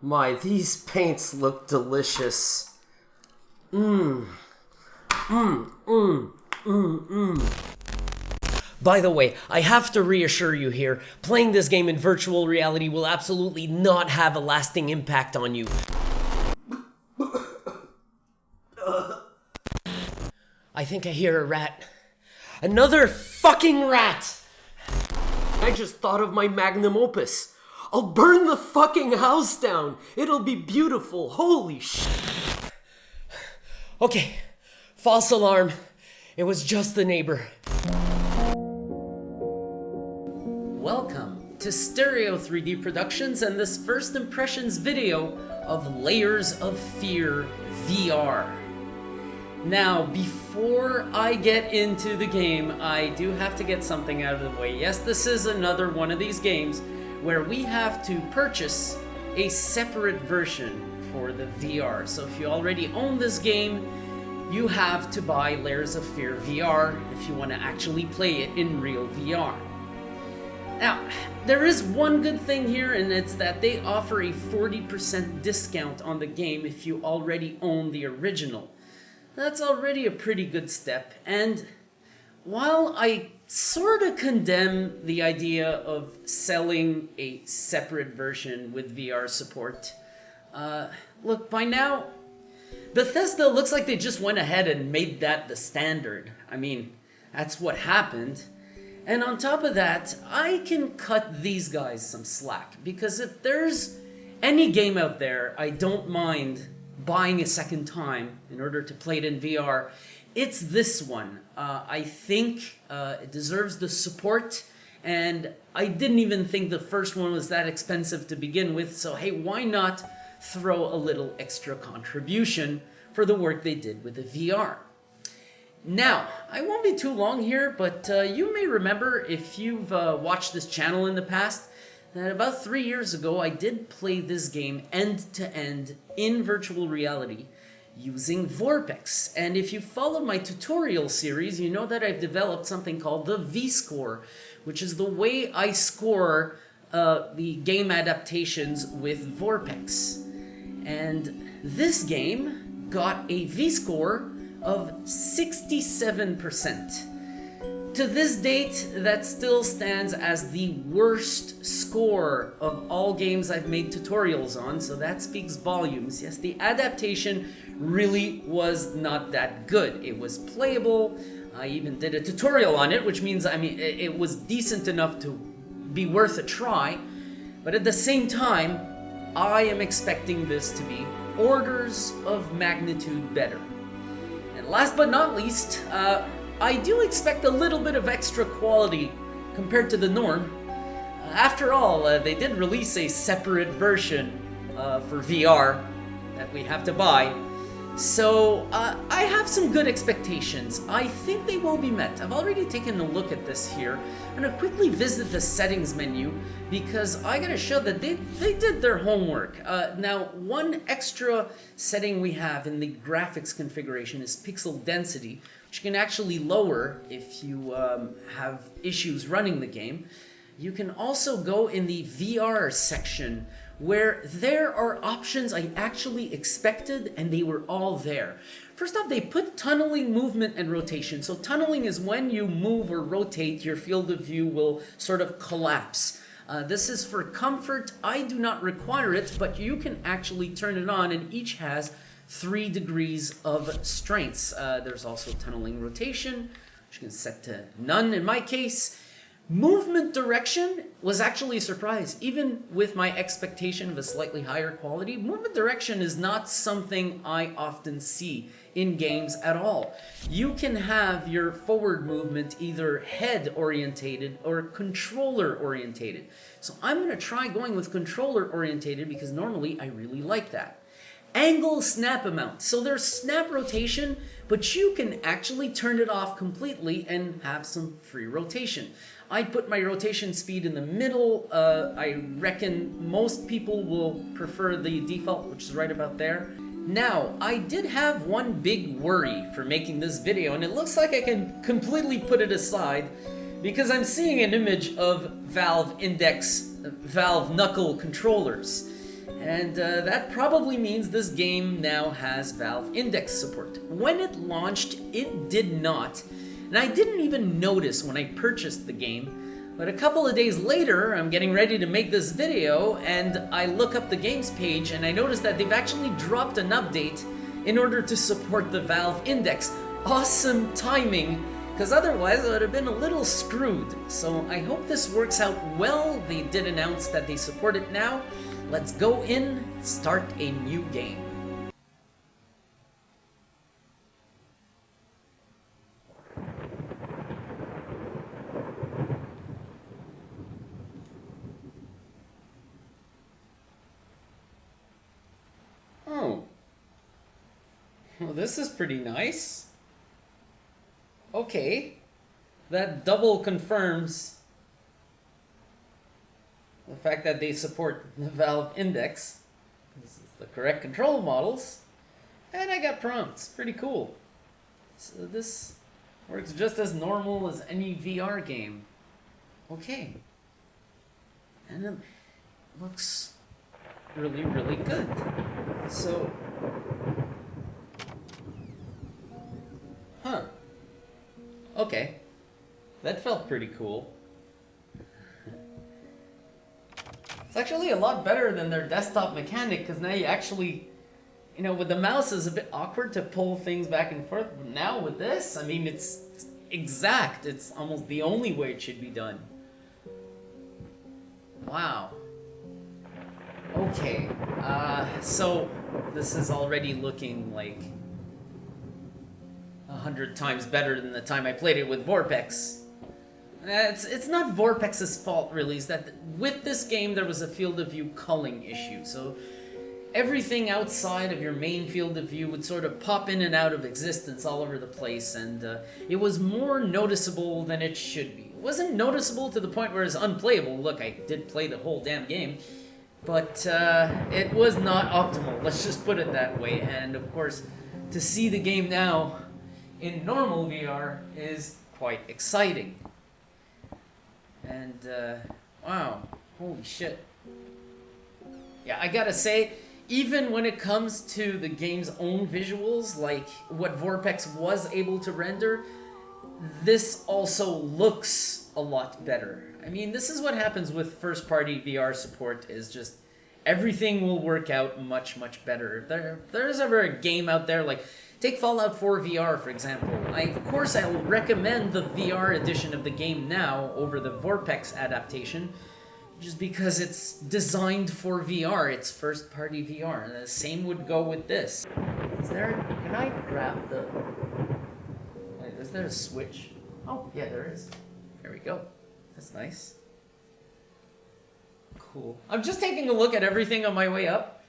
My, these paints look delicious. By the way, I have to reassure you here, playing this game in virtual reality will absolutely not have a lasting impact on you. I think I hear a rat. Another fucking rat! I just thought of my magnum opus. I'll burn the fucking house down. It'll be beautiful. Holy shit. Okay, false alarm. It was just the neighbor. Welcome to Stereo 3D Productions and this first impressions video of Layers of Fear VR. Now, before I get into the game, I do have to get something out of the way. Yes, this is another one of these games where we have to purchase a separate version for the VR. So if you already own this game, you have to buy Layers of Fear VR if you want to actually play it in real VR. Now, there is one good thing here, and it's that they offer a 40% discount on the game if you already own the original. That's already a pretty good step, and while I sort of condemn the idea of selling a separate version with VR support, look, by now, Bethesda looks like they just went ahead and made that the standard. I mean, that's what happened. And on top of that, I can cut these guys some slack, because if there's any game out there I don't mind buying a second time in order to play it in VR, it's this one. I think it deserves the support, and I didn't even think the first one was that expensive to begin with, so hey, why not throw a little extra contribution for the work they did with the VR. Now, I won't be too long here, but you may remember, if you've watched this channel in the past, that about 3 years ago I did play this game end-to-end in virtual reality using VorpX. And if you followed my tutorial series, you know that I've developed something called the V-score, which is the way I score the game adaptations with VorpX. And this game got a V-score of 67%. To this date, that still stands as the worst score of all games I've made tutorials on, so that speaks volumes. Yes, the adaptation really was not that good. It was playable. I even did a tutorial on it, which means, it was decent enough to be worth a try. But at the same time, I am expecting this to be orders of magnitude better. And last but not least, I do expect a little bit of extra quality compared to the norm. After all, they did release a separate version for VR that we have to buy. So I have some good expectations. I think they will be met. I've already taken a look at this here. I'm going to quickly visit the settings menu because I got to show that they did their homework. Now, one extra setting we have in the graphics configuration is pixel density, which you can actually lower if you have issues running the game. You can also go in the VR section, where there are options I actually expected, and they were all there. First off, they put tunneling, movement, and rotation. So tunneling is when you move or rotate, your field of view will sort of collapse. This is for comfort. I do not require it, but you can actually turn it on, and each has 3 degrees of strengths. There's also tunneling rotation, which you can set to none in my case. Movement direction was actually a surprise. Even with my expectation of a slightly higher quality, movement direction is not something I often see in games at all. You can have your forward movement either head orientated or controller orientated. So I'm going to try going with controller orientated because normally I really like that. Angle snap amount. So there's snap rotation, but you can actually turn it off completely and have some free rotation. I put my rotation speed in the middle. I reckon most people will prefer the default, which is right about there. Now, I did have one big worry for making this video, and it looks like I can completely put it aside because I'm seeing an image of Valve Index, Valve Knuckle controllers. And that probably means this game now has Valve Index support. When it launched, it did not. And I didn't even notice when I purchased the game. But a couple of days later, I'm getting ready to make this video, and I look up the games page, and I notice that they've actually dropped an update in order to support the Valve Index. Awesome timing, because otherwise I would have been a little screwed. So I hope this works out well. They did announce that they support it now. Let's go in, start a new game. Oh. Well, this is pretty nice. Okay. That double confirms the fact that they support the Valve Index. This is the correct control models. And I got prompts. Pretty cool. So this works just as normal as any VR game. Okay. And it looks really, really good. So... Huh. Okay. That felt pretty cool. It's actually a lot better than their desktop mechanic, because now you actually, you know, with the mouse it's a bit awkward to pull things back and forth. But now with this, I mean, it's exact. It's almost the only way it should be done. Wow. Okay. So this is already looking like 100 times better than the time I played it with VorpX. It's not VorpX's fault, really. It's that with this game there was a field of view culling issue. So everything outside of your main field of view would sort of pop in and out of existence all over the place, and it was more noticeable than it should be. It wasn't noticeable to the point where it's unplayable. Look, I did play the whole damn game, but it was not optimal. Let's just put it that way. And of course, to see the game now in normal VR is quite exciting. And, wow, holy shit. Yeah, I gotta say, even when it comes to the game's own visuals, like what VorpX was able to render, this also looks a lot better. I mean, this is what happens with first-party VR support, is just everything will work out much, much better. If there's ever a game out there, like, take Fallout 4 VR, for example. Of course, I'll recommend the VR edition of the game now over the VorpX adaptation, just because it's designed for VR. It's first-party VR. And the same would go with this. Can I grab the... Wait, is there a switch? Oh, yeah, there is. There we go. That's nice. Cool. I'm just taking a look at everything on my way up.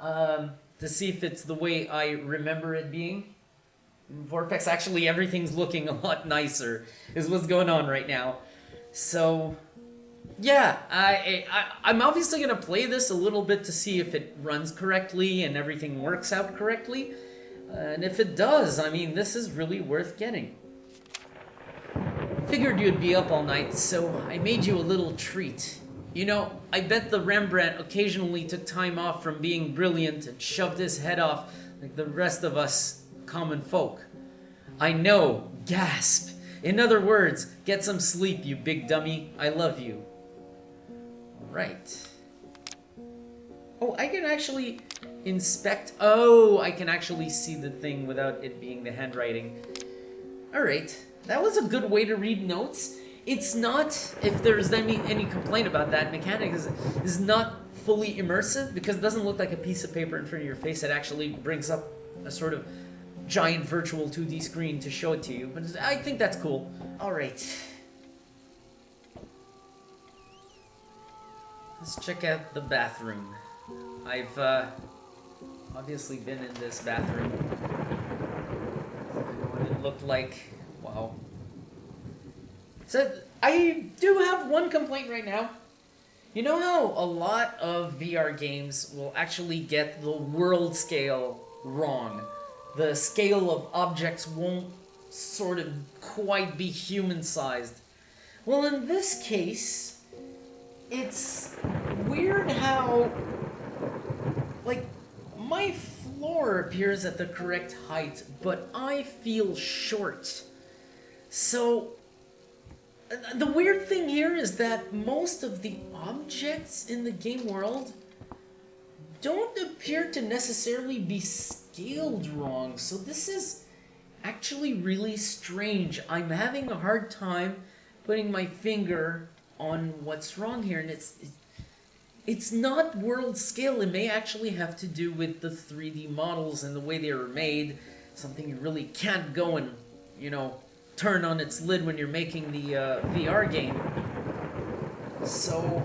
To see if it's the way I remember it being. In VorpX, actually, everything's looking a lot nicer, is what's going on right now. So, yeah, I'm obviously going to play this a little bit to see if it runs correctly and everything works out correctly. And if it does, I mean, this is really worth getting. Figured you'd be up all night, so I made you a little treat. You know, I bet the Rembrandt occasionally took time off from being brilliant and shoved his head off like the rest of us common folk. I know, gasp. In other words, get some sleep, you big dummy. I love you. Alright. Oh, I can actually inspect... Oh, I can actually see the thing without it being the handwriting. Alright, that was a good way to read notes. It's not, if there's any complaint about that, mechanic is not fully immersive, because it doesn't look like a piece of paper in front of your face. It actually brings up a sort of giant virtual 2D screen to show it to you. But I think that's cool. Alright. Let's check out the bathroom. I've obviously been in this bathroom. What it looked like. Wow. So, I do have one complaint right now. You know how a lot of VR games will actually get the world scale wrong? The scale of objects won't sort of quite be human-sized. Well, in this case, it's weird how Like, my floor appears at the correct height, but I feel short. So, the weird thing here is that most of the objects in the game world don't appear to necessarily be scaled wrong. So this is actually really strange. I'm having a hard time putting my finger on what's wrong here, and it's not world scale. It may actually have to do with the 3D models and the way they were made. Something you really can't go and, you know, turn on its lid when you're making the VR game. So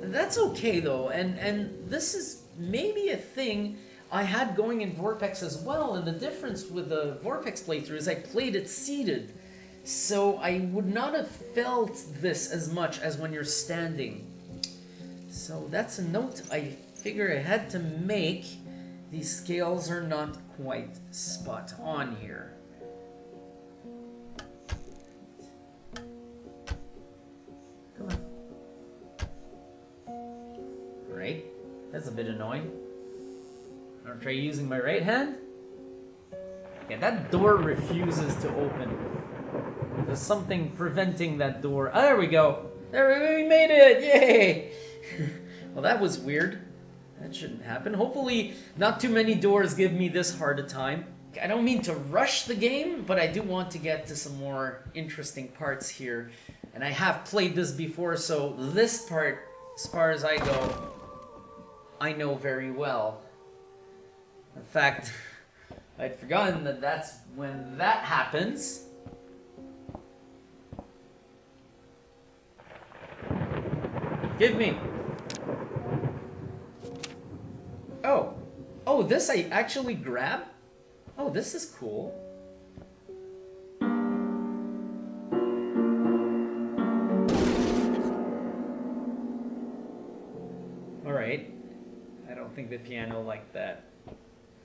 that's okay though, and this is maybe a thing I had going in VorpX as well, and the difference with the VorpX playthrough is I played it seated, so I would not have felt this as much as when you're standing. So that's a note I figure I had to make. These scales are not quite spot on here. Come on. Right? That's a bit annoying. I'll try using my right hand. Yeah, that door refuses to open. There's something preventing that door. Oh, there we go. There, we made it! Yay! Well, that was weird. That shouldn't happen. Hopefully, not too many doors give me this hard a time. I don't mean to rush the game, but I do want to get to some more interesting parts here. And I have played this before, so this part, as far as I go, I know very well. In fact, I'd forgotten that that's when that happens. Give me. Oh. Oh, this I actually grab? Oh, this is cool. Alright. I don't think the piano like that.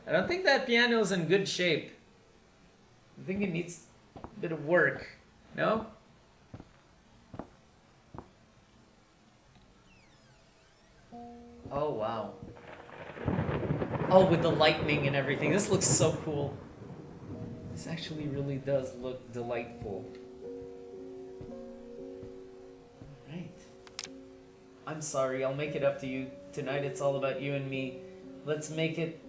I don't think that piano's in good shape. I think it needs a bit of work. No? Oh, wow. Oh, with the lightning and everything. This looks so cool. This actually really does look delightful. Alright. I'm sorry, I'll make it up to you. Tonight it's all about you and me. Let's make it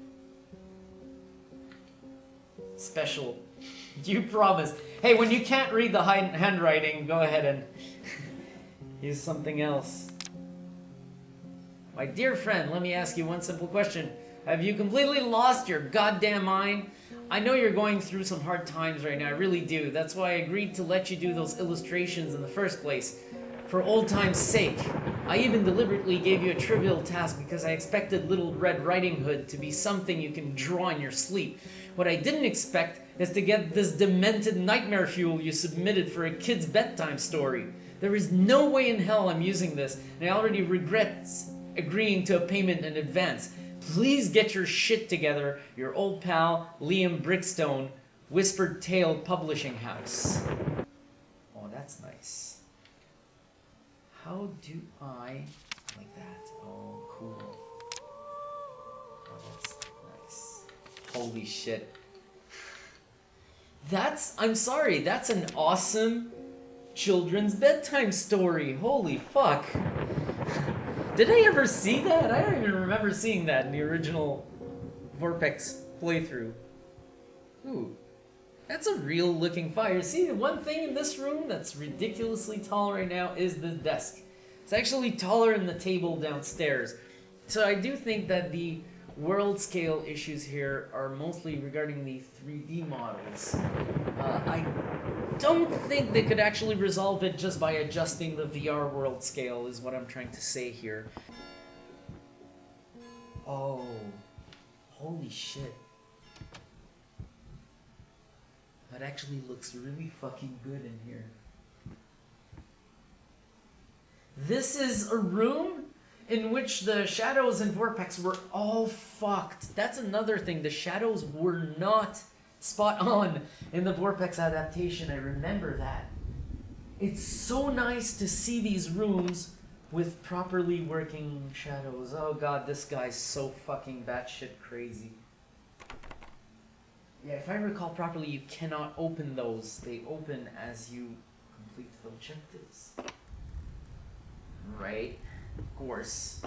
special. You promised. Hey, when you can't read the handwriting, go ahead and use something else. My dear friend, let me ask you one simple question. Have you completely lost your goddamn mind? I know you're going through some hard times right now, I really do. That's why I agreed to let you do those illustrations in the first place. For old time's sake. I even deliberately gave you a trivial task because I expected Little Red Riding Hood to be something you can draw in your sleep. What I didn't expect is to get this demented nightmare fuel you submitted for a kid's bedtime story. There is no way in hell I'm using this, and I already regret agreeing to a payment in advance. Please get your shit together, your old pal, Liam Brickstone, Whispered Tale Publishing House. Oh, that's nice. How do I... like that? Oh, cool. Oh, that's nice. Holy shit. That's... I'm sorry, that's an awesome children's bedtime story. Holy fuck. Did I ever see that? I don't even remember seeing that in the original VorpX playthrough. Ooh. That's a real looking fire. See, the one thing in this room that's ridiculously tall right now is the desk. It's actually taller than the table downstairs. So I do think that the world scale issues here are mostly regarding the 3D models. I don't think they could actually resolve it just by adjusting the VR world scale, is what I'm trying to say here. Oh, holy shit. That actually looks really fucking good in here. This is a room in which the shadows in VorpX were all fucked. That's another thing. The shadows were not spot on in the VorpX adaptation. I remember that. It's so nice to see these rooms with properly working shadows. Oh god, this guy's so fucking batshit crazy. Yeah, if I recall properly, you cannot open those. They open as you complete the objectives. Right? Of course.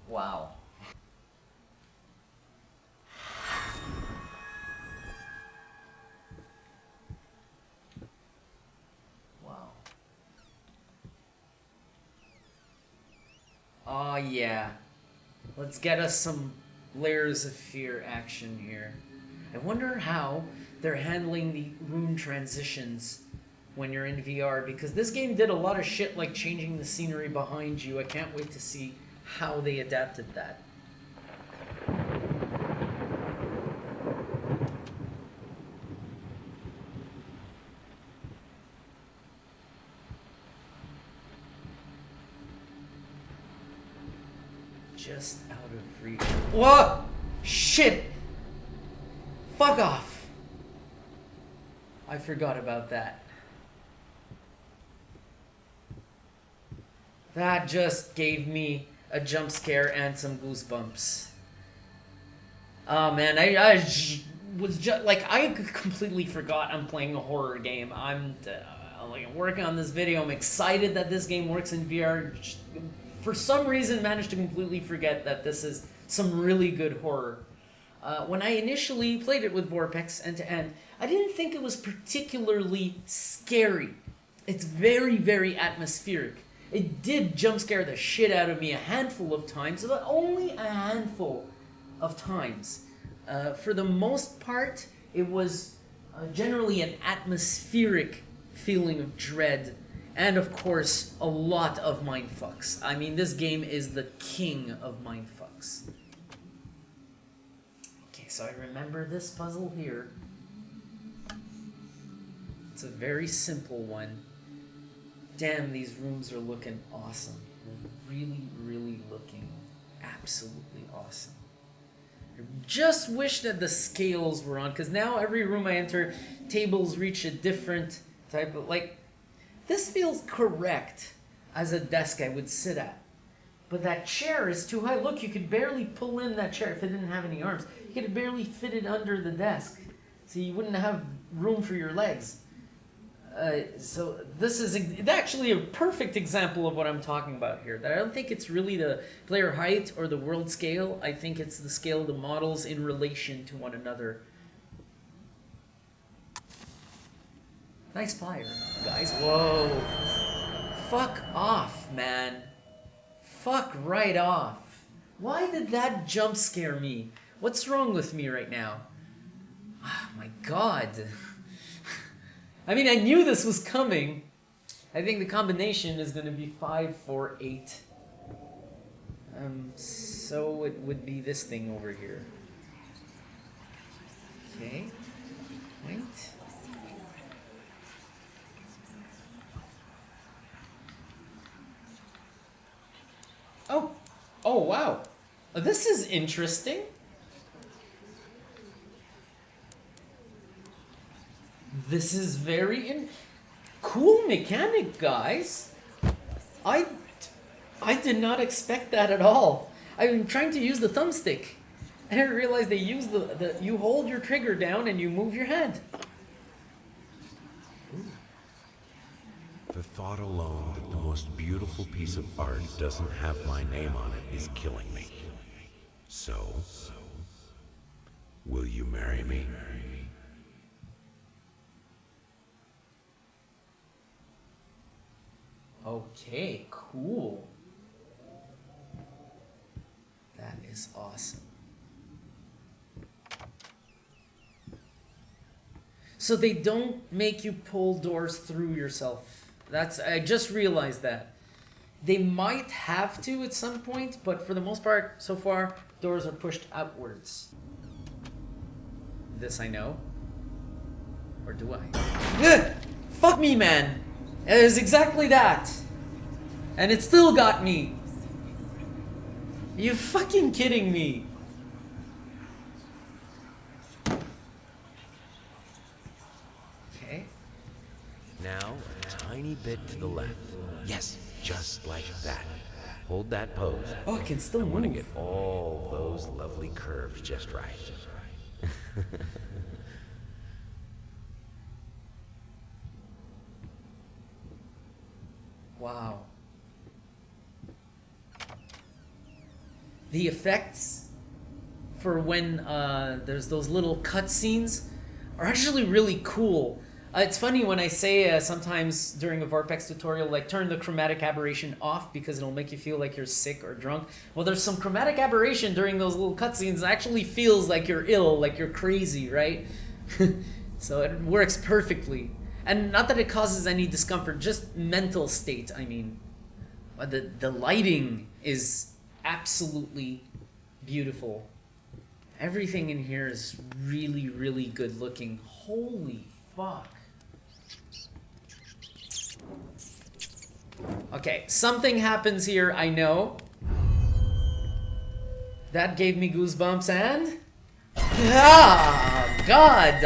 Wow. Wow. Oh yeah. Let's get us some layers of fear action here. I wonder how they're handling the room transitions when you're in VR, because this game did a lot of shit like changing the scenery behind you. I can't wait to see how they adapted that. Just out of reach. Whoa! Shit! Fuck off! I forgot about that. That just gave me a jump scare and some goosebumps. Oh man, I was just like, I completely forgot I'm playing a horror game. I'm like working on this video. I'm excited that this game works in VR. For some reason, managed to completely forget that this is some really good horror. When I initially played it with VorpX end to end, I didn't think it was particularly scary. It's very, very atmospheric. It did jump scare the shit out of me a handful of times, but only a handful of times. For the most part, it was generally an atmospheric feeling of dread, and of course, a lot of mindfucks. I mean, this game is the king of mindfucks. Okay, so I remember this puzzle here. It's a very simple one. Damn, these rooms are looking awesome. They're really, really looking absolutely awesome. I just wish that the scales were on, because now every room I enter, tables reach a different type of, like, this feels correct as a desk I would sit at. But that chair is too high. Look, you could barely pull in that chair if it didn't have any arms. You could barely fit it under the desk, so you wouldn't have room for your legs. So this is actually a perfect example of what I'm talking about here. That I don't think it's really the player height or the world scale. I think it's the scale of the models in relation to one another. Nice fire, guys. Whoa. Fuck off, man. Fuck right off. Why did that jump scare me? What's wrong with me right now? Oh my god. I mean, I knew this was coming. I think the combination is going to be 5, 4, 8. So it would be this thing over here. Okay. Wait. Oh. Oh, wow. This is interesting. This is very cool mechanic, guys. I did not expect that at all. I'm trying to use the thumbstick. I didn't realize they use the you hold your trigger down and you move your hand. The thought alone that the most beautiful piece of art doesn't have my name on it is killing me. So, will you marry me? Okay, cool. That is awesome. So they don't make you pull doors through yourself. I just realized that. They might have to at some point, but for the most part, so far, doors are pushed outwards. This I know. Or do I? Ugh! Fuck me, man! It is exactly that! And it still got me! Are you fucking kidding me? Okay. Now, a tiny bit to the left. Yes, Just like that. Hold that pose. Oh, I can still I want to move. get all those lovely curves just right. Wow. The effects for when there's those little cutscenes are actually really cool. It's funny when I say sometimes during a VorpX tutorial, like turn the chromatic aberration off because it'll make you feel like you're sick or drunk. Well, there's some chromatic aberration during those little cutscenes that actually feels like you're ill, like you're crazy, right? So it works perfectly. And not that it causes any discomfort, just mental state, I mean. The lighting is absolutely beautiful. Everything in here is really, really good looking. Holy fuck. Okay, something happens here, I know. That gave me goosebumps and... Ah, God,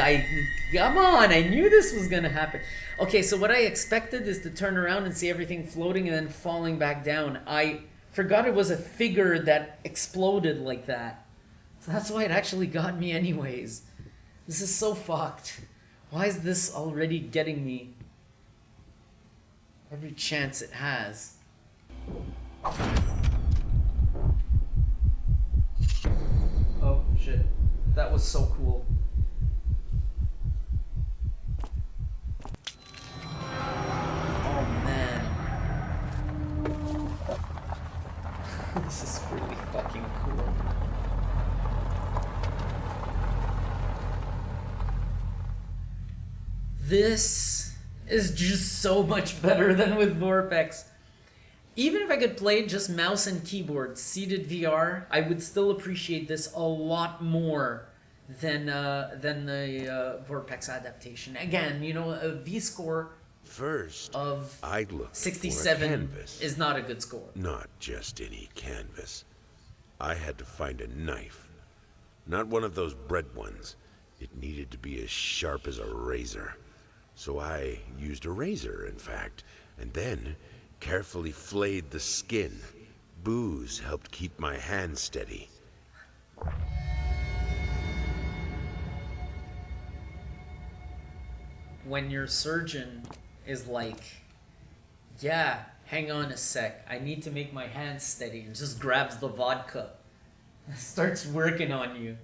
come on, I knew this was gonna happen. Okay, so what I expected is to turn around and see everything floating and then falling back down. I forgot it was a figure that exploded like that. So that's why it actually got me anyways. This is so fucked. Why is this already getting me every chance it has? Oh, shit. That was so cool. Oh, man. This is really fucking cool. This is just so much better than with VorpX. Even if I could play just mouse and keyboard, seated VR, I would still appreciate this a lot more than the VorpX adaptation. Again, you know, a V-score First, of I'd look for a 67 canvas. is not a good score. Not just any canvas. I had to find a knife. Not one of those bread ones. It needed to be as sharp as a razor. So I used a razor, in fact, and then carefully flayed the skin. Booze helped keep my hand steady. When your surgeon is like, yeah, hang on a sec, I need to make my hands steady, and just grabs the vodka, starts working on you.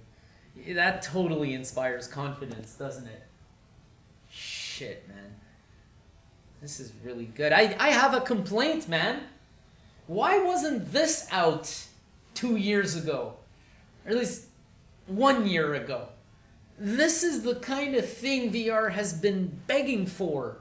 That totally inspires confidence, doesn't it? Shit, man. This is really good. I have a complaint, man. Why wasn't this out 2 years ago? Or at least 1 year ago? This is the kind of thing VR has been begging for.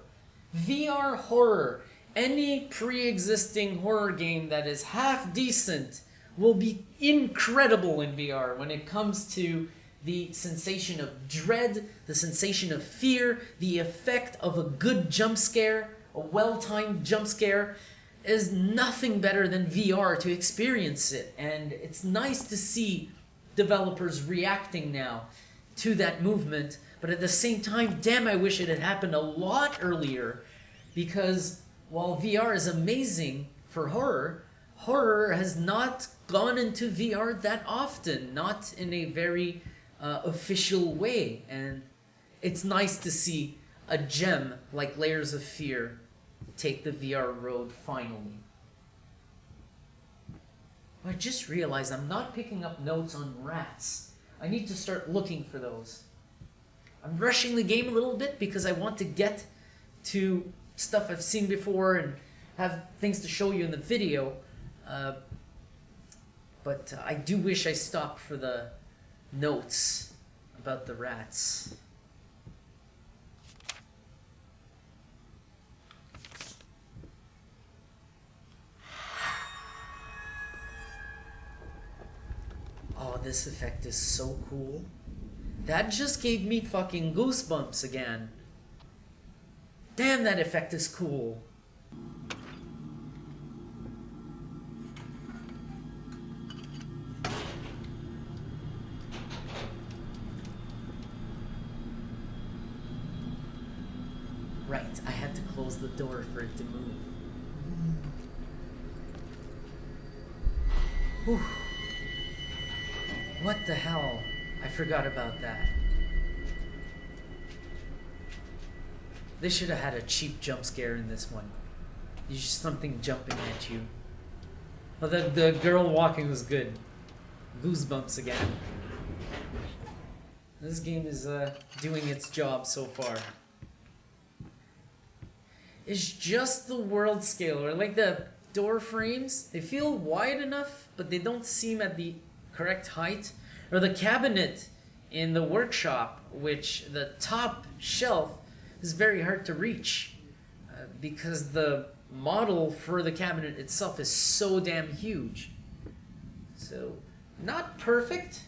VR horror. Any pre-existing horror game that is half decent will be incredible in VR when it comes to the sensation of dread, the sensation of fear, the effect of a good jump scare, a well-timed jump scare, is nothing better than VR to experience it. And it's nice to see developers reacting now to that movement, but at the same time, damn, I wish it had happened a lot earlier, because while VR is amazing for horror, horror has not gone into VR that often, not in a very official way, and it's nice to see a gem like Layers of Fear take the VR road finally. I just realized I'm not picking up notes on rats. I need to start looking for those. I'm rushing the game a little bit because I want to get to stuff I've seen before and have things to show you in the video. But I do wish I stopped for the notes about the rats. Oh, this effect is so cool. That just gave me fucking goosebumps again. Damn, that effect is cool. Right, I had to close the door for it to move. Whew. What the hell? I forgot about that. They should have had a cheap jump scare in this one. Just something jumping at you. Well, the girl walking was good. Goosebumps again. This game is doing its job so far. It's just the world scale, or like the door frames. They feel wide enough, but they don't seem at the correct height. Or the cabinet in the workshop, which the top shelf is very hard to reach because the model for the cabinet itself is so damn huge. So, not perfect,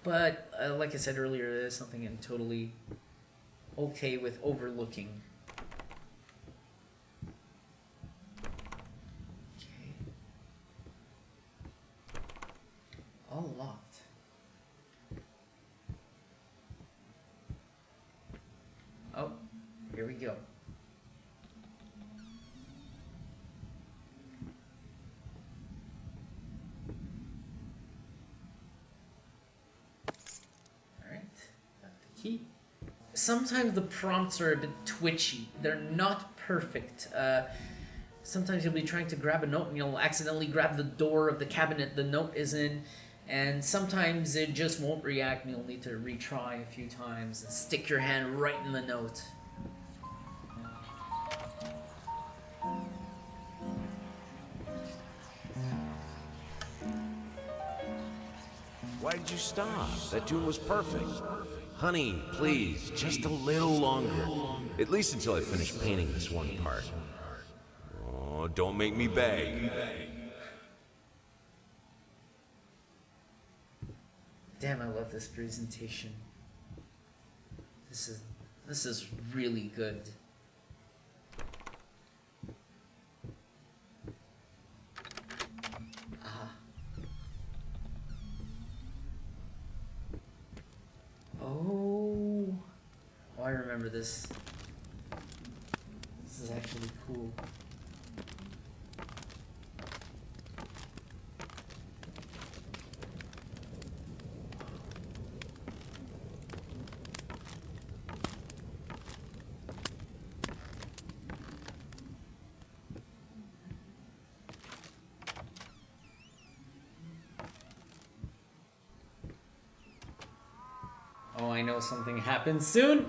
but like I said earlier, there's something I'm totally okay with overlooking. Okay. All locked. Oh, here we go. Key. Sometimes the prompts are a bit twitchy. They're not perfect. Sometimes you'll be trying to grab a note and you'll accidentally grab the door of the cabinet the note is in, and sometimes it just won't react and you'll need to retry a few times and stick your hand right in the note. Why did you stop? That tune was perfect. Honey, please, just a little longer. At least until I finish painting this one part. Oh, don't make me beg. Damn, I love this presentation. This is really good. Oh, I remember this. This is actually cool. Oh, I know something happens soon.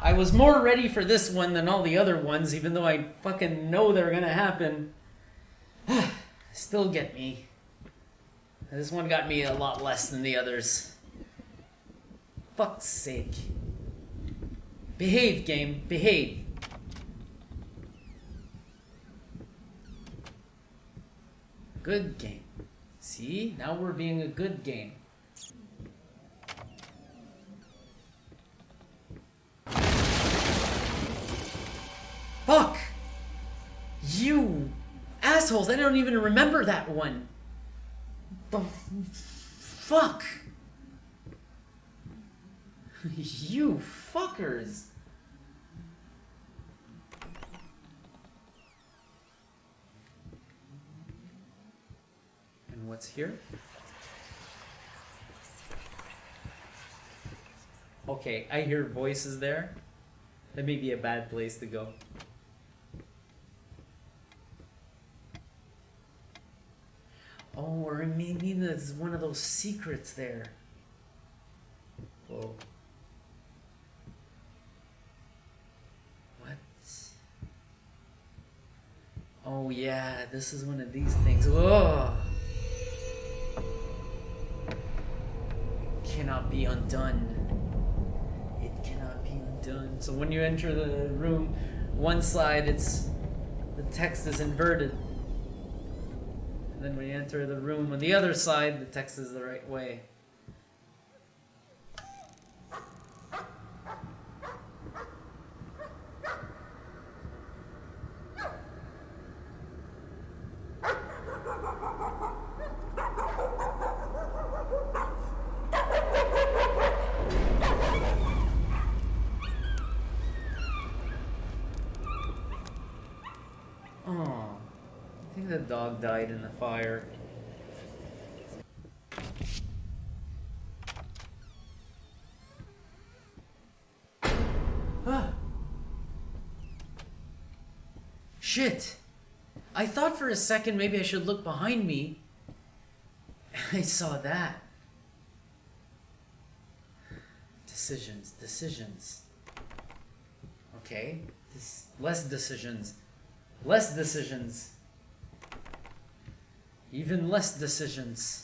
I was more ready for this one than all the other ones, even though I fucking know they're gonna happen. Still get me. This one got me a lot less than the others. Fuck's sake. Behave, game. Behave. Good game. See? Now we're being a good game. Fuck! You assholes! I don't even remember that one. The fuck! You fuckers! And what's here? Okay, I hear voices there. That may be a bad place to go. Oh, or maybe there's one of those secrets there. Whoa. What? Oh yeah, this is one of these things. Whoa! Cannot be undone. It cannot be undone. So when you enter the room, one side the text is inverted. And then when you enter the room on the other side, the text is the right way. dog died in the fire. Ah. Shit! I thought for a second maybe I should look behind me. I saw that. Decisions. Okay. Less decisions. Even less decisions.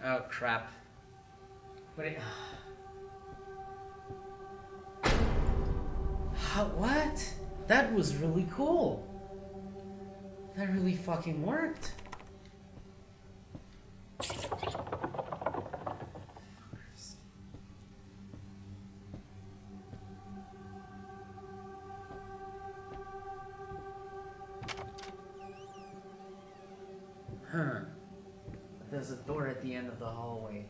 Oh crap. What? That was really cool. That really fucking worked. Huh. There's a door at the end of the hallway.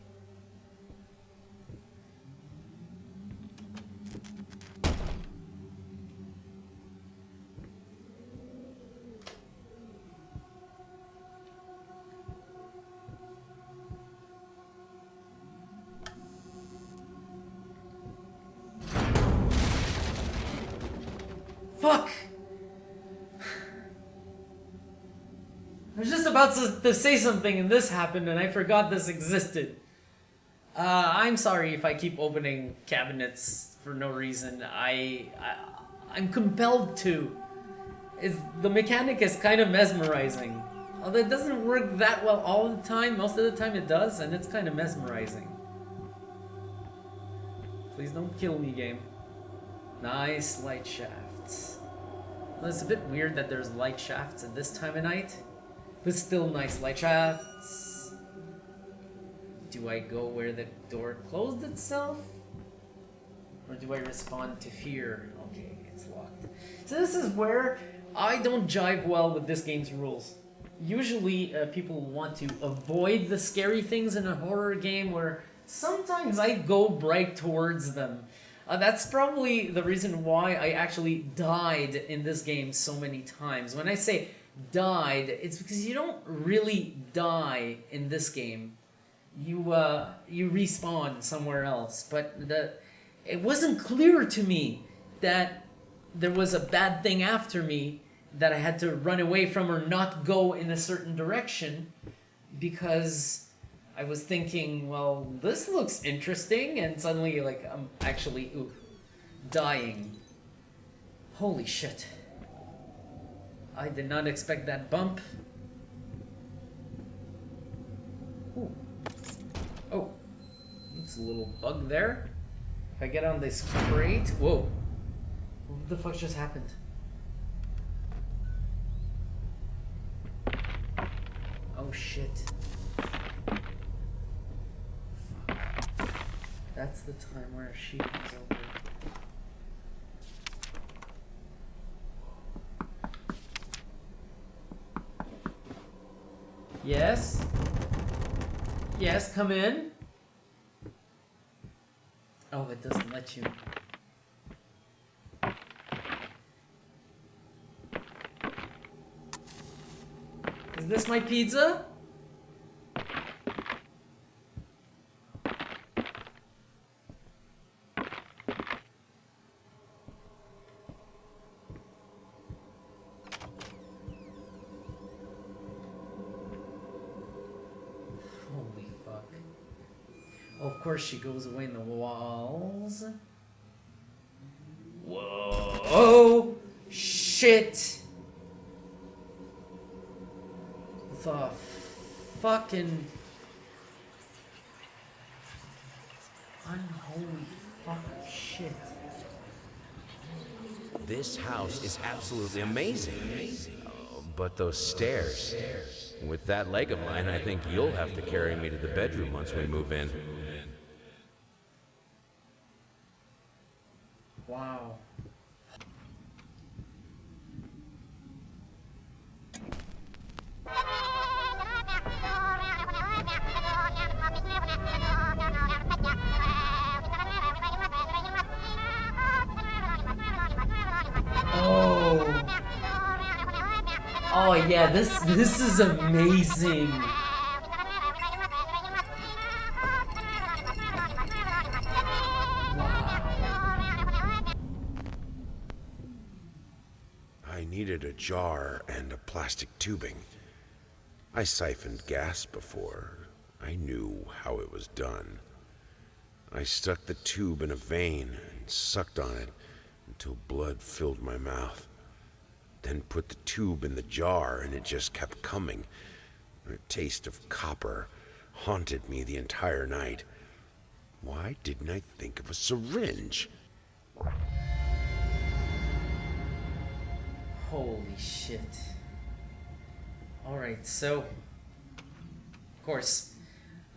Fuck! I was just about to say something and this happened and I forgot this existed. I'm sorry if I keep opening cabinets for no reason. I'm compelled to. The mechanic is kind of mesmerizing. Although it doesn't work that well all the time. Most of the time it does, and it's kind of mesmerizing. Please don't kill me, game. Nice light shafts. Well, it's a bit weird that there's light shafts at this time of night. But still nice light shafts. Do I go where the door closed itself? Or do I respond to fear? Okay, it's locked. So this is where I don't jive well with this game's rules. Usually people want to avoid the scary things in a horror game, where sometimes I go right towards them. That's probably the reason why I actually died in this game so many times. When I say died, it's because you don't really die in this game. You respawn somewhere else. But it wasn't clear to me that there was a bad thing after me that I had to run away from or not go in a certain direction, because I was thinking, well, this looks interesting, and suddenly, like, I'm actually dying. Holy shit. I did not expect that bump. Ooh. Oh, there's a little bug there. If I get on this crate... Whoa. What the fuck just happened? Oh shit. Fuck. That's the time where she comes over. Yes? Yes, come in. Oh, it doesn't let you. Is this my pizza? Holy fuck. Oh, of course she goes away in the walls. Whoa. Oh, shit. The fucking unholy fuck shit. This house is absolutely amazing. But those stairs. With that leg of mine, I think you'll have to carry me to the bedroom once we move in. Wow. Oh yeah, this is amazing. I needed a jar and a plastic tubing. I siphoned gas before. I knew how it was done. I stuck the tube in a vein and sucked on it until blood filled my mouth. Then put the tube in the jar and it just kept coming. The taste of copper haunted me the entire night. Why didn't I think of a syringe? Holy shit. Alright, so... Of course,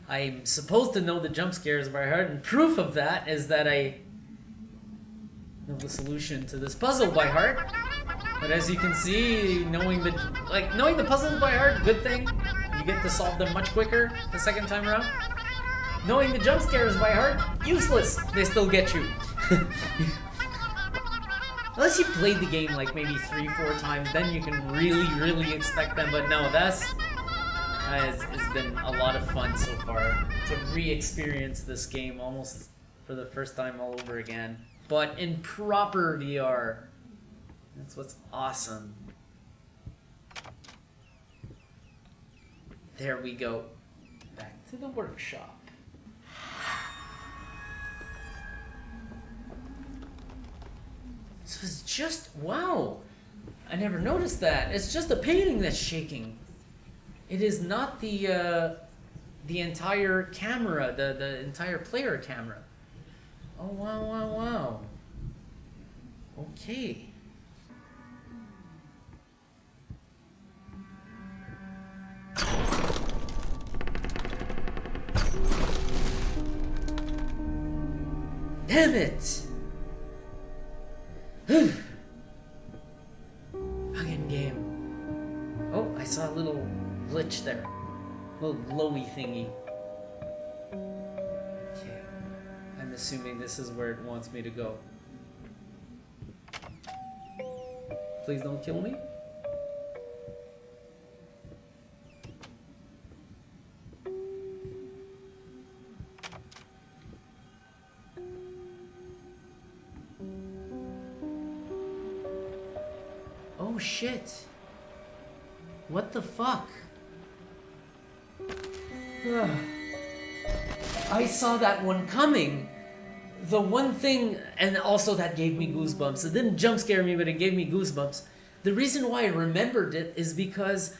I'm supposed to know the jump scares by heart, and proof of that is that I know the solution to this puzzle by heart. But as you can see, knowing the puzzles by heart, good thing. You get to solve them much quicker the second time around. Knowing the jump scares by heart, useless. They still get you. Unless you played the game like maybe 3-4 times, then you can really expect them. But no, it's been a lot of fun so far to re-experience this game almost for the first time all over again. But in proper VR. That's what's awesome. There we go. Back to the workshop. So it's just, wow. I never noticed that. It's just the painting that's shaking. It is not the entire camera, the entire player camera. Oh, wow. Okay. Damn it! Fucking game. Oh, I saw a little glitch there. A little glowy thingy. Okay. I'm assuming this is where it wants me to go. Please don't kill me. Oh shit. What the fuck? Ugh. I saw that one coming. The one thing, and also that gave me goosebumps. It didn't jump scare me, but it gave me goosebumps. The reason why I remembered it is because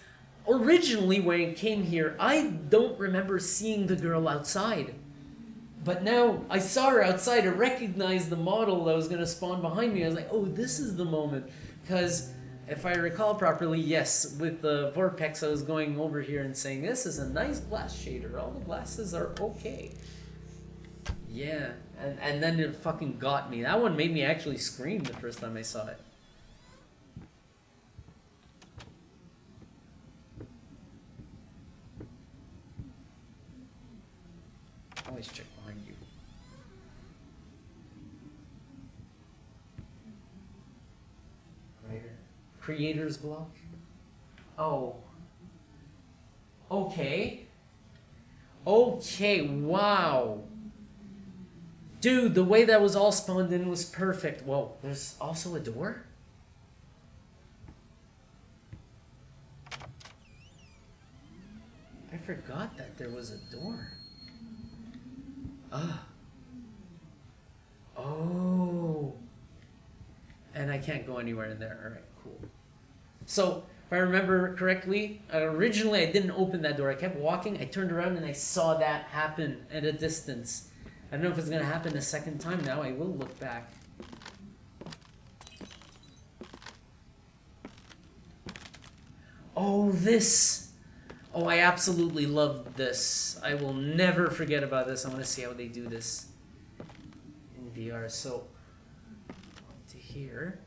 originally when I came here, I don't remember seeing the girl outside. But now I saw her outside, I recognized the model that was going to spawn behind me. I was like, oh, this is the moment. Because if I recall properly, yes, with the VorpX, I was going over here and saying, this is a nice glass shader. All the glasses are okay. Yeah, and then it fucking got me. That one made me actually scream the first time I saw it. Always check behind you. Writer. Creator's block? Oh. Okay. Okay, wow. Dude, the way that was all spawned in was perfect. Whoa, there's also a door? I forgot that there was a door. Ah. Oh. And I can't go anywhere in there. Alright, cool. So, if I remember correctly, originally I didn't open that door. I kept walking, I turned around and I saw that happen at a distance. I don't know if it's going to happen a second time now. I will look back. Oh, this. Oh, I absolutely love this. I will never forget about this. I want to see how they do this in VR. So, to here.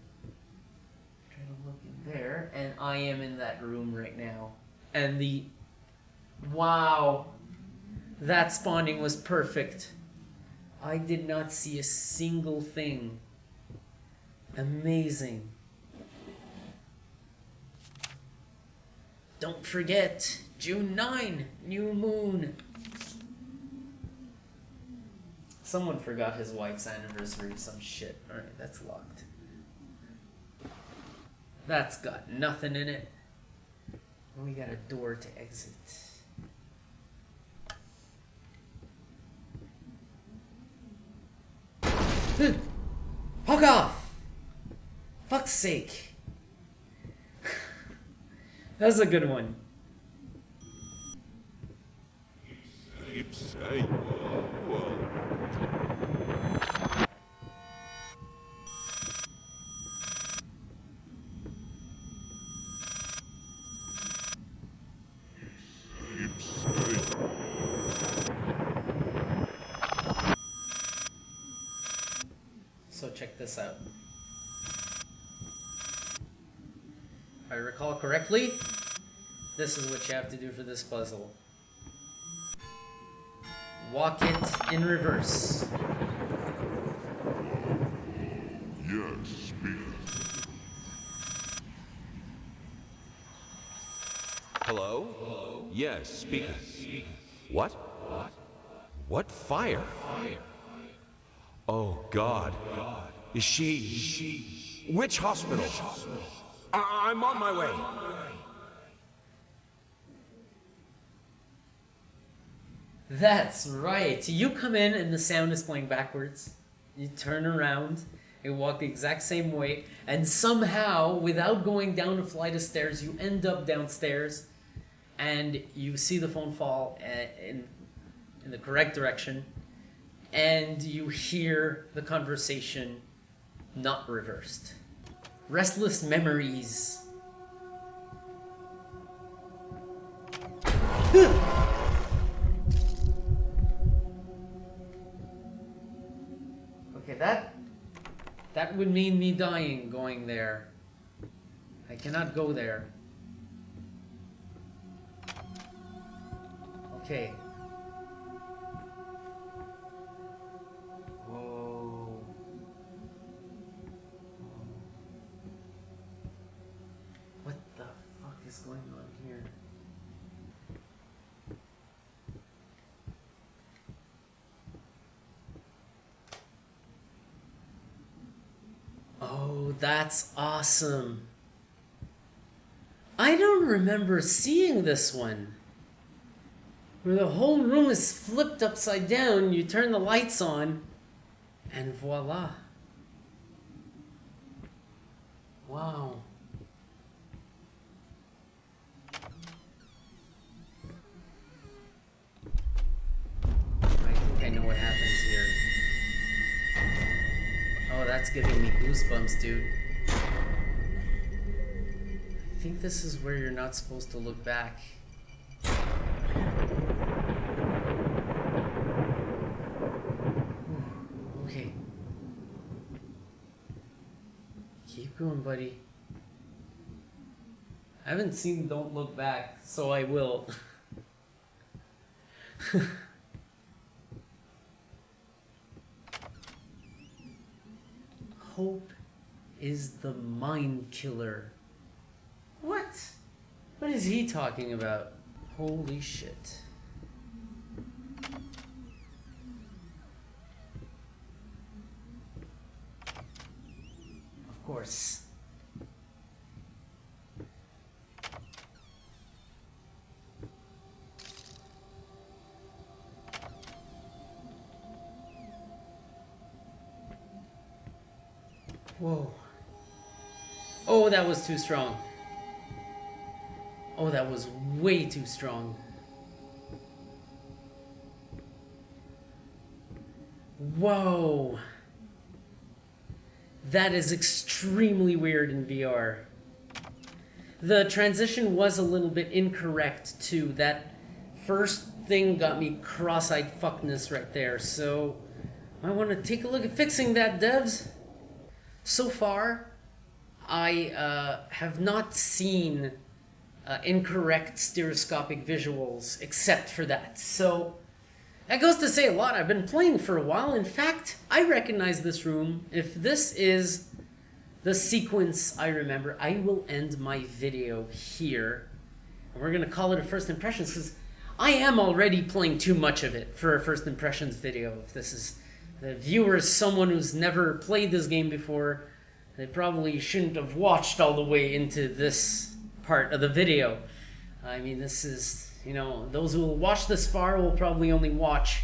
Try to look in there. And I am in that room right now. And the... Wow. That spawning was perfect. I did not see a single thing. Amazing. Don't forget, June 9, new moon. Someone forgot his wife's anniversary, some shit. Alright, that's locked. That's got nothing in it. And we got a door to exit. Fuck off! Fuck's sake. That's a good one. So check this out. If I recall correctly, this is what you have to do for this puzzle. Walk it in reverse. Yes, speaking. Hello? Hello? Yes, speaking. What? What fire? Oh, God. Is she... Which hospital? I'm on my way. That's right. You come in and the sound is playing backwards. You turn around, you walk the exact same way, and somehow, without going down a flight of stairs, you end up downstairs, and you see the phone fall in the correct direction, and you hear the conversation not reversed. Restless memories. Okay, that would mean me dying going there. I cannot go there. Okay. Whoa. What the fuck is going on here? Oh, that's awesome. I don't remember seeing this one. Where the whole room is flipped upside down, you turn the lights on, and voila. Wow. I think I know what happens here. Oh, that's giving me goosebumps, dude. I think this is where you're not supposed to look back. Okay. Keep going, buddy. I haven't seen Don't Look Back, so I will. Hope is the mind killer. What? What is he talking about? Holy shit. Of course. Whoa. Oh, that was too strong. Oh, that was way too strong. Whoa. That is extremely weird in VR. The transition was a little bit incorrect too. That first thing got me cross-eyed fuckness right there. So I want to take a look at fixing that, devs. So far, I have not seen incorrect stereoscopic visuals except for that. So that goes to say a lot. I've been playing for a while. In fact, I recognize this room. If this is the sequence I remember, I will end my video here. We're gonna call it a first impressions because I am already playing too much of it for a first impressions video. If this is the viewer is someone who's never played this game before, they probably shouldn't have watched all the way into this part of the video. I mean, this is, you know, those who will watch this far will probably only watch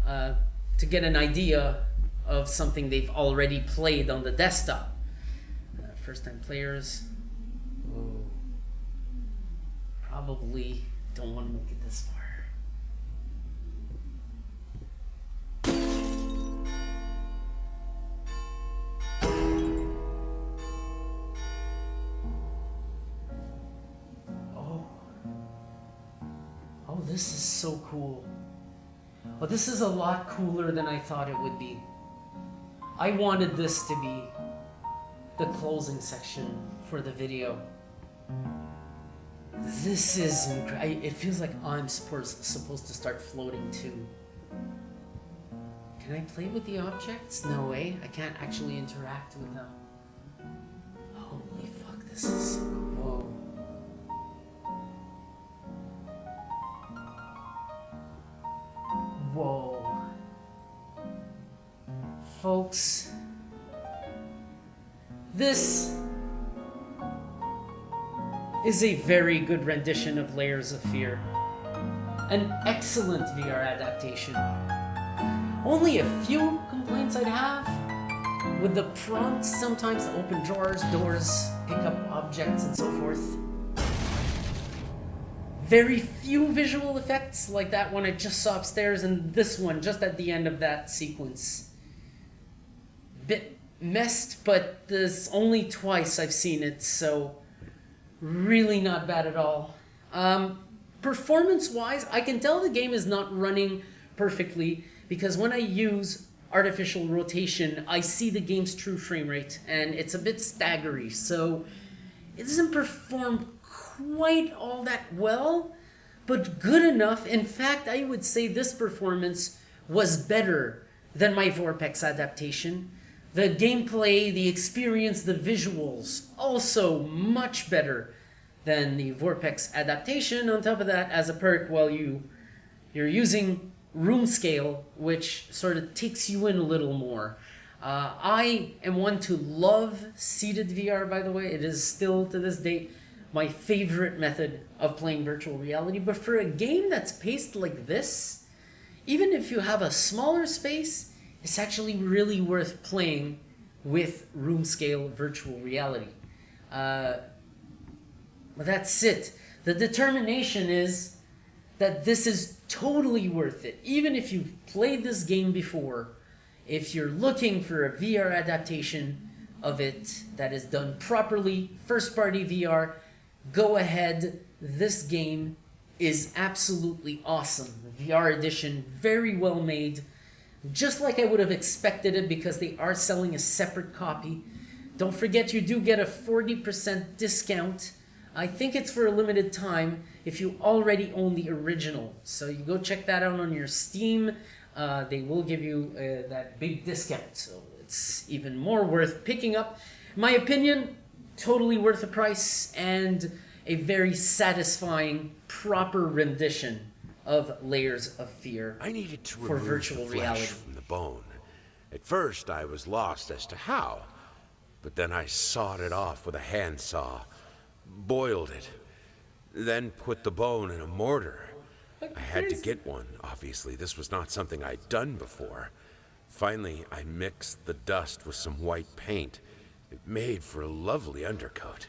to get an idea of something they've already played on the desktop. First time players, whoa, probably don't want to make it this far. Oh, this is so cool. Well, this is a lot cooler than I thought it would be. I wanted this to be the closing section for the video. This is incredible. It feels like I'm supposed to start floating too. Can I play with the objects? No way. I can't actually interact with them. Holy fuck, this is... Whoa. Whoa. Folks, this is a very good rendition of Layers of Fear. An excellent VR adaptation. Only a few complaints I'd have with the prompts sometimes to open drawers, doors, pick up objects, and so forth. Very few visual effects like that one I just saw upstairs and this one just at the end of that sequence. Bit messed, but there's only twice I've seen it, so really not bad at all. Performance-wise, I can tell the game is not running perfectly because when I use artificial rotation, I see the game's true frame rate and it's a bit staggery, so it doesn't perform quite all that well, but good enough. In fact, I would say this performance was better than my VorpX adaptation. The gameplay, the experience, the visuals, also much better than the VorpX adaptation. On top of that, as a perk, well, you're using room scale, which sort of takes you in a little more. I am one to love seated VR, by the way. It is still, to this date, my favorite method of playing virtual reality. But for a game that's paced like this, even if you have a smaller space, it's actually really worth playing with room scale virtual reality. But that's it. The determination is that this is totally worth it. Even if you've played this game before, if you're looking for a VR adaptation of it that is done properly, first party VR, go ahead. This game is absolutely awesome. The VR edition, very well made. Just like I would have expected it because they are selling a separate copy. Don't forget you do get a 40% discount. I think it's for a limited time if you already own the original. So you go check that out on your Steam. They will give you that big discount. So it's even more worth picking up. In my opinion, totally worth the price and a very satisfying, proper rendition of Layers of Fear I needed to for remove virtual the flesh reality. from the bone. At first, I was lost as to how, but then I sawed it off with a handsaw, boiled it, then put the bone in a mortar. I had to get one, obviously. This was not something I'd done before. Finally, I mixed the dust with some white paint. It made for a lovely undercoat.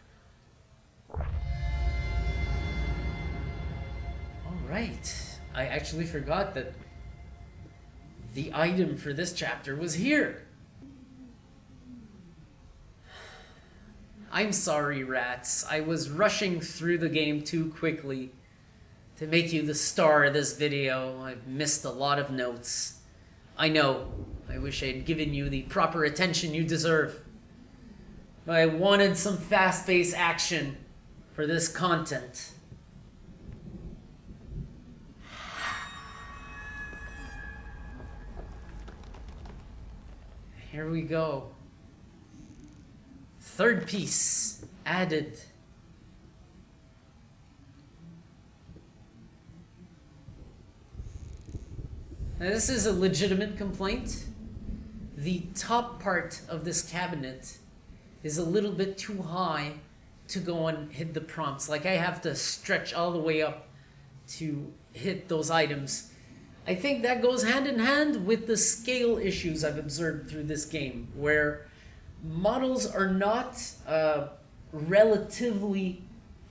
Right. I actually forgot that the item for this chapter was here. I'm sorry, rats. I was rushing through the game too quickly to make you the star of this video. I've missed a lot of notes. I know. I wish I'd given you the proper attention you deserve. But I wanted some fast-paced action for this content. Here we go. Third piece added. Now, this is a legitimate complaint. The top part of this cabinet is a little bit too high to go and hit the prompts. Like, I have to stretch all the way up to hit those items. I think that goes hand in hand with the scale issues I've observed through this game, where models are not relatively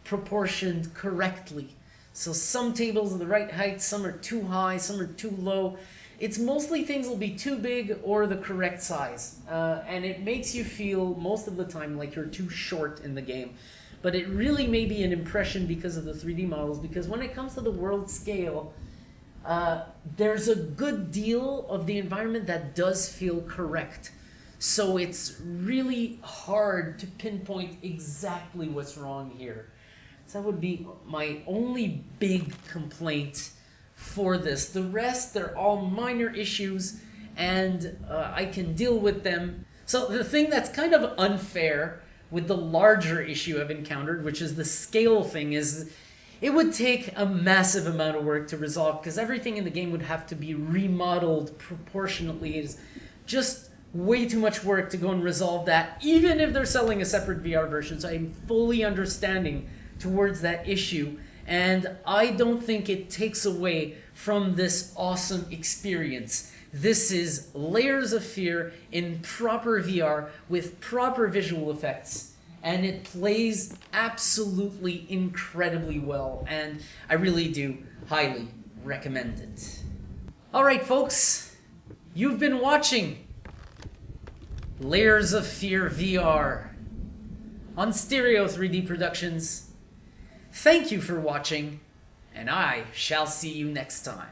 proportioned correctly. So some tables are the right height, some are too high, some are too low. It's mostly things will be too big or the correct size. And it makes you feel most of the time like you're too short in the game. But it really may be an impression because of the 3D models, because when it comes to the world scale, there's a good deal of the environment that does feel correct. So it's really hard to pinpoint exactly what's wrong here. So that would be my only big complaint for this. The rest, they're all minor issues, and I can deal with them. So the thing that's kind of unfair with the larger issue I've encountered, which is the scale thing, is it would take a massive amount of work to resolve, because everything in the game would have to be remodeled proportionately. It's just way too much work to go and resolve that, even if they're selling a separate VR version. So I'm fully understanding towards that issue, and I don't think it takes away from this awesome experience. This is Layers of Fear in proper VR with proper visual effects, and it plays absolutely incredibly well, and I really do highly recommend it. Alright folks, you've been watching Layers of Fear VR on Stereo 3D Productions. Thank you for watching, and I shall see you next time.